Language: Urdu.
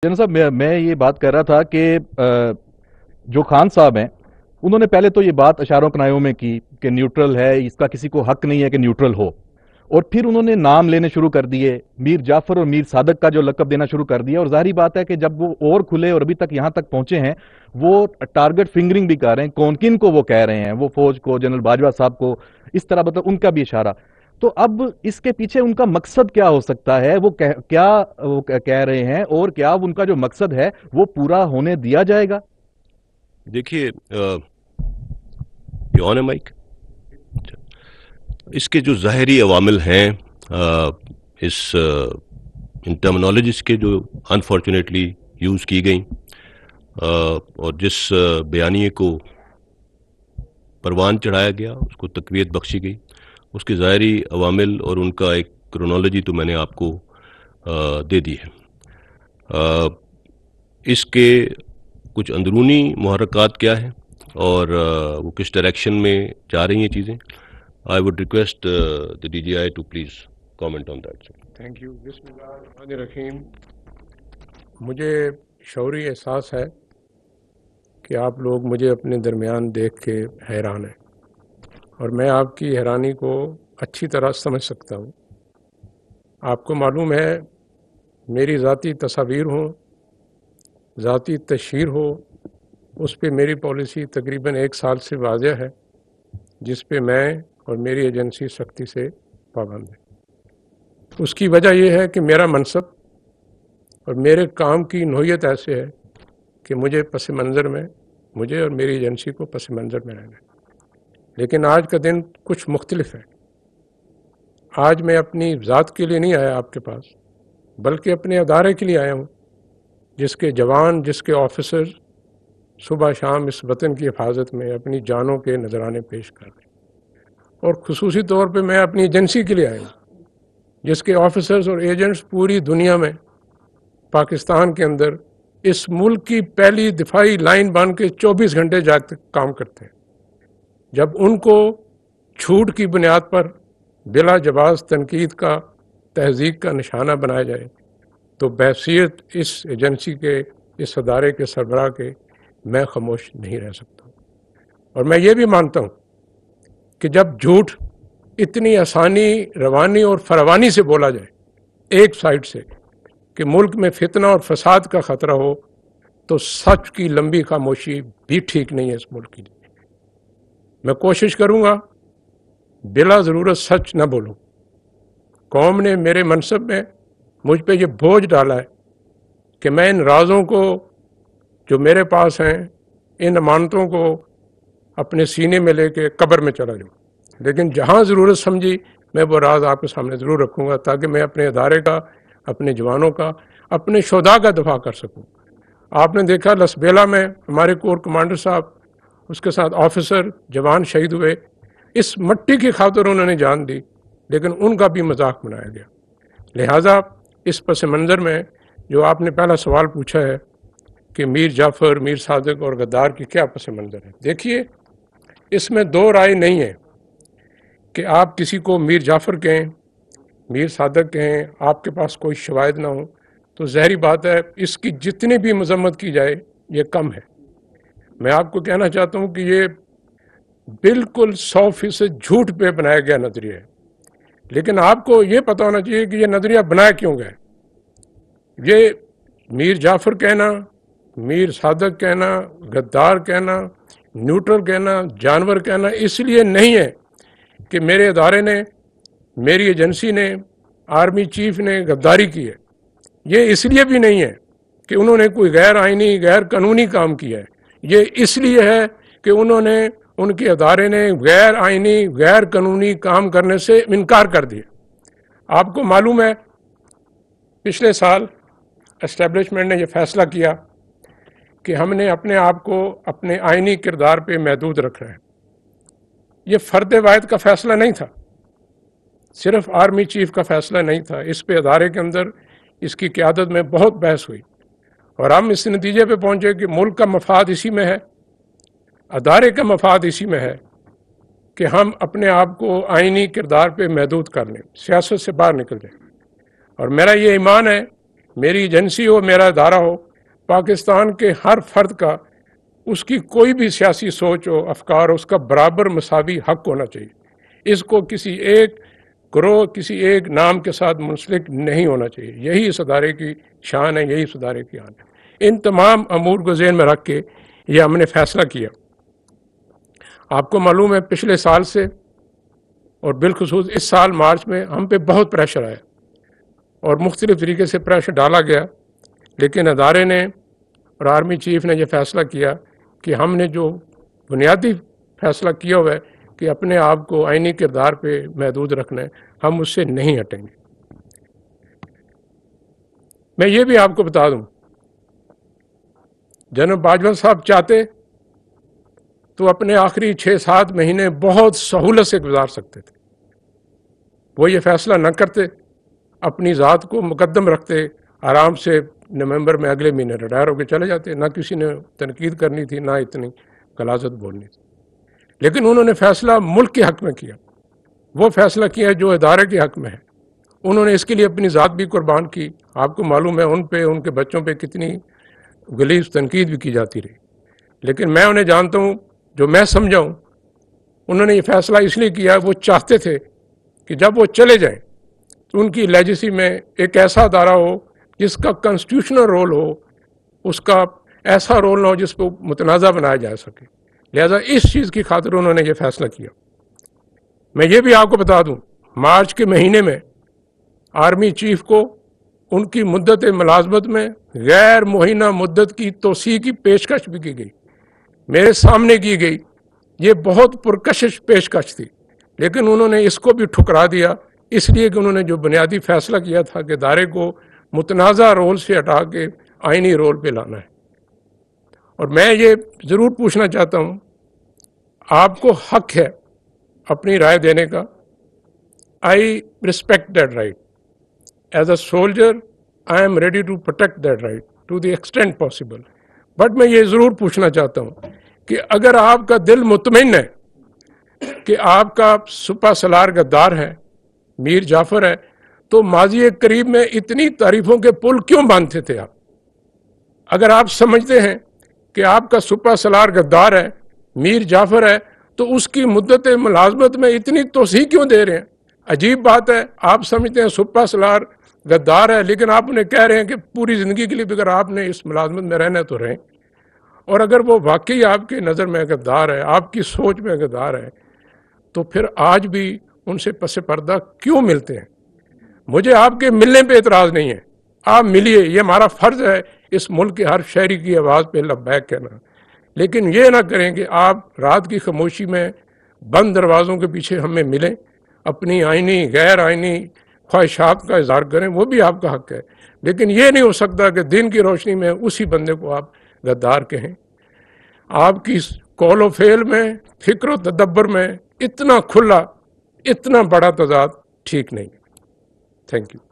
جنرل صاحب میں یہ بات کر رہا تھا کہ جو خان صاحب ہیں انہوں نے پہلے تو یہ بات اشاروں کنایوں میں کی کہ نیوٹرل ہے، اس کا کسی کو حق نہیں ہے کہ نیوٹرل ہو، اور پھر انہوں نے نام لینے شروع کر دیے، میر جعفر اور میر صادق کا جو لقب دینا شروع کر دیا، اور ظاہری بات ہے کہ جب وہ اور کھلے اور ابھی تک یہاں تک پہنچے ہیں وہ ٹارگٹ فنگرنگ بھی کر رہے ہیں، کون کن کو وہ کہہ رہے ہیں، وہ فوج کو، جنرل باجوہ صاحب کو، اس طرح مطلب ان کا بھی اشارہ. تو اب اس کے پیچھے ان کا مقصد کیا ہو سکتا ہے؟ وہ کیا وہ کہہ رہے ہیں، اور کیا ان کا جو مقصد ہے وہ پورا ہونے دیا جائے گا؟ دیکھیے یہ آن ہے مائک. اس کے جو ظاہری عوامل ہیں ان ٹرمنالوجیز کے جو انفارچونیٹلی یوز کی گئیں اور جس بیانیے کو پروان چڑھایا گیا، اس کو تقویت بخشی گئی، اس کے ظاہری عوامل اور ان کا ایک کرونالوجی تو میں نے آپ کو دے دی ہے. اس کے کچھ اندرونی محرکات کیا ہیں اور وہ کس ڈائریکشن میں جا رہی ہیں چیزیں. I would request the DGI to please comment on that. Thank you. بسم اللہ الرحمن الرحیم. مجھے شعوری احساس ہے کہ آپ لوگ مجھے اپنے درمیان دیکھ کے حیران ہیں، اور میں آپ کی حیرانی کو اچھی طرح سمجھ سکتا ہوں. آپ کو معلوم ہے میری ذاتی تصاویر ہوں، ذاتی تشہیر ہو، اس پہ میری پالیسی تقریباً 1 سال سے واضح ہے، جس پہ میں اور میری ایجنسی سختی سے پابند ہے. اس کی وجہ یہ ہے کہ میرا منصب اور میرے کام کی نوعیت ایسے ہے کہ مجھے پس منظر میں، مجھے اور میری ایجنسی کو پس منظر میں رہنا ہے. لیکن آج کا دن کچھ مختلف ہے. آج میں اپنی ذات کے لیے نہیں آیا آپ کے پاس، بلکہ اپنے ادارے کے لیے آیا ہوں، جس کے جوان، جس کے آفیسر صبح شام اس وطن کی حفاظت میں اپنی جانوں کے نذرانے پیش کر رہے ہیں. اور خصوصی طور پہ میں اپنی ایجنسی کے لیے آیا ہوں، جس کے آفیسرز اور ایجنٹس پوری دنیا میں، پاکستان کے اندر اس ملک کی پہلی دفاعی لائن بن کے 24 گھنٹے جاگ کام کرتے ہیں. جب ان کو جھوٹ کی بنیاد پر بلا جواز تنقید کا، تہذیب کا نشانہ بنایا جائے تو بحیثیت اس ایجنسی کے، اس ادارے کے سربراہ کے، میں خاموش نہیں رہ سکتا. اور میں یہ بھی مانتا ہوں کہ جب جھوٹ اتنی آسانی، روانی اور فراوانی سے بولا جائے ایک سائڈ سے کہ ملک میں فتنہ اور فساد کا خطرہ ہو، تو سچ کی لمبی خاموشی بھی ٹھیک نہیں ہے اس ملک کے لیے. میں کوشش کروں گا بلا ضرورت سچ نہ بولوں. قوم نے میرے منصب میں مجھ پہ یہ بوجھ ڈالا ہے کہ میں ان رازوں کو جو میرے پاس ہیں، ان امانتوں کو اپنے سینے میں لے کے قبر میں چلا جاؤں. لیکن جہاں ضرورت سمجھی میں وہ راز آپ کے سامنے ضرور رکھوں گا، تاکہ میں اپنے ادارے کا، اپنے جوانوں کا، اپنے شہداء کا دفاع کر سکوں. آپ نے دیکھا لسبیلا میں ہمارے کور کمانڈر صاحب، اس کے ساتھ آفیسر، جوان شہید ہوئے. اس مٹی کی خاطر انہوں نے جان دی، لیکن ان کا بھی مذاق بنایا گیا. لہٰذا اس پس منظر میں جو آپ نے پہلا سوال پوچھا ہے کہ میر جعفر، میر صادق اور غدار کی کیا پس منظر ہے، دیکھیے اس میں 2 رائے نہیں ہے کہ آپ کسی کو میر جعفر کہیں، میر صادق کہیں، آپ کے پاس کوئی شواہد نہ ہو تو ظاہری بات ہے اس کی جتنی بھی مذمت کی جائے یہ کم ہے. میں آپ کو کہنا چاہتا ہوں کہ یہ بالکل 100% جھوٹ پہ بنایا گیا نظریہ ہے. لیکن آپ کو یہ پتہ ہونا چاہیے کہ یہ نظریہ بنایا کیوں گیا. یہ میر جعفر کہنا، میر صادق کہنا، غدار کہنا، نیوٹرل کہنا، جانور کہنا اس لیے نہیں ہے کہ میرے ادارے نے، میری ایجنسی نے، آرمی چیف نے غداری کی ہے. یہ اس لیے بھی نہیں ہے کہ انہوں نے کوئی غیر آئینی، غیر قانونی کام کیا ہے. یہ اس لیے ہے کہ انہوں نے، ان کے ادارے نے غیر آئینی، غیر قانونی کام کرنے سے انکار کر دیا. آپ کو معلوم ہے پچھلے سال اسٹیبلشمنٹ نے یہ فیصلہ کیا کہ ہم نے اپنے آپ کو اپنے آئینی کردار پہ محدود رکھنا ہے. یہ فرد واحد کا فیصلہ نہیں تھا، صرف آرمی چیف کا فیصلہ نہیں تھا. اس پہ ادارے کے اندر اس کی قیادت میں بہت بحث ہوئی، اور ہم اس نتیجے پہ پہنچے کہ ملک کا مفاد اسی میں ہے، ادارے کا مفاد اسی میں ہے کہ ہم اپنے آپ کو آئینی کردار پہ محدود کر لیں، سیاست سے باہر نکل جائیں. اور میرا یہ ایمان ہے میری ایجنسی ہو, میرا ادارہ ہو, پاکستان کے ہر فرد کا, اس کی کوئی بھی سیاسی سوچ ہو, افکار ہو, اس کا برابر مساوی حق ہونا چاہیے. اس کو کسی ایک گروہ, کسی ایک نام کے ساتھ منسلک نہیں ہونا چاہیے. یہی اس ادارے کی شان ہے, یہی اس ادارے کی آن ہے. ان تمام امور کو ذہن میں رکھ کے یہ ہم نے فیصلہ کیا. آپ کو معلوم ہے پچھلے سال سے اور بالخصوص اس سال مارچ میں ہم پہ بہت پریشر آیا اور مختلف طریقے سے پریشر ڈالا گیا, لیکن ادارے نے اور آرمی چیف نے یہ فیصلہ کیا کہ ہم نے جو بنیادی فیصلہ کیا ہوا ہے کہ اپنے آپ کو آئینی کردار پہ محدود رکھنا ہے, ہم اس سے نہیں ہٹیں گے. میں یہ بھی آپ کو بتا دوں, جنرل باجوہ صاحب چاہتے تو اپنے آخری 6-7 مہینے بہت سہولت سے گزار سکتے تھے. وہ یہ فیصلہ نہ کرتے, اپنی ذات کو مقدم رکھتے, آرام سے نومبر میں اگلے مہینے ریٹائر ہو کے چلے جاتے. نہ کسی نے تنقید کرنی تھی, نہ اتنی غلاظت بولنی تھی. لیکن انہوں نے فیصلہ ملک کے حق میں کیا, وہ فیصلہ کیا جو ادارے کے حق میں ہے. انہوں نے اس کے لیے اپنی ذات بھی قربان کی. آپ کو معلوم ہے ان پہ, ان کے بچوں پہ کتنی غلیظ تنقید بھی کی جاتی رہی, لیکن میں انہیں جانتا ہوں, جو میں سمجھا ہوں, انہوں نے یہ فیصلہ اس لیے کیا, وہ چاہتے تھے کہ جب وہ چلے جائیں تو ان کی لیجیسی میں ایک ایسا ادارہ ہو جس کا کنسٹیٹیوشنل رول ہو, اس کا ایسا رول نہ ہو جس کو متنازع بنایا جا سکے. لہذا اس چیز کی خاطر انہوں نے یہ فیصلہ کیا. میں یہ بھی آپ کو بتا دوں, مارچ کے مہینے میں آرمی چیف کو ان کی مدت ملازمت میں غیر معینہ مدت کی توسیع کی پیشکش بھی کی گئی, میرے سامنے کی گئی. یہ بہت پرکشش پیشکش تھی, لیکن انہوں نے اس کو بھی ٹھکرا دیا, اس لیے کہ انہوں نے جو بنیادی فیصلہ کیا تھا کہ ادارے کو متنازع رول سے ہٹا کے آئینی رول پہ لانا ہے. اور میں یہ ضرور پوچھنا چاہتا ہوں, آپ کو حق ہے اپنی رائے دینے کا. I respect that right. As a soldier I am ready to protect that right to the extent possible. But میں یہ ضرور پوچھنا چاہتا ہوں کہ اگر آپ کا دل مطمئن ہے کہ آپ کا سپہ سالار غدار ہے, میر جعفر ہے, تو ماضی قریب میں اتنی تعریفوں کے پل کیوں باندھتے تھے آپ؟ اگر آپ سمجھتے ہیں کہ آپ کا سپہ سالار غدار ہے, میر جعفر ہے, تو اس کی مدت ملازمت میں اتنی توسیع کیوں دے رہے ہیں؟ عجیب بات ہے, آپ سمجھتے ہیں سپہ سالار غدار ہے, لیکن آپ انہیں کہہ رہے ہیں کہ پوری زندگی کے لیے اگر آپ نے اس ملازمت میں رہنا ہے تو رہیں. اور اگر وہ واقعی آپ کی نظر میں غدار ہے, آپ کی سوچ میں غدار ہے, تو پھر آج بھی ان سے پس پردہ کیوں ملتے ہیں؟ مجھے آپ کے ملنے پہ اعتراض نہیں ہے, آپ ملیے, یہ ہمارا فرض ہے اس ملک کے ہر شہری کی آواز پہ لبیک کہنا. لیکن یہ نہ کریں کہ آپ رات کی خاموشی میں بند دروازوں کے پیچھے ہمیں ملیں, اپنی آئینی غیر آئینی خواہشات کا اظہار کریں, وہ بھی آپ کا حق ہے. لیکن یہ نہیں ہو سکتا کہ دن کی روشنی میں اسی بندے کو آپ غدار کہیں. آپ کی قول و فعل میں, فکر و تدبر میں اتنا کھلا, اتنا بڑا تضاد ٹھیک نہیں. Thank you.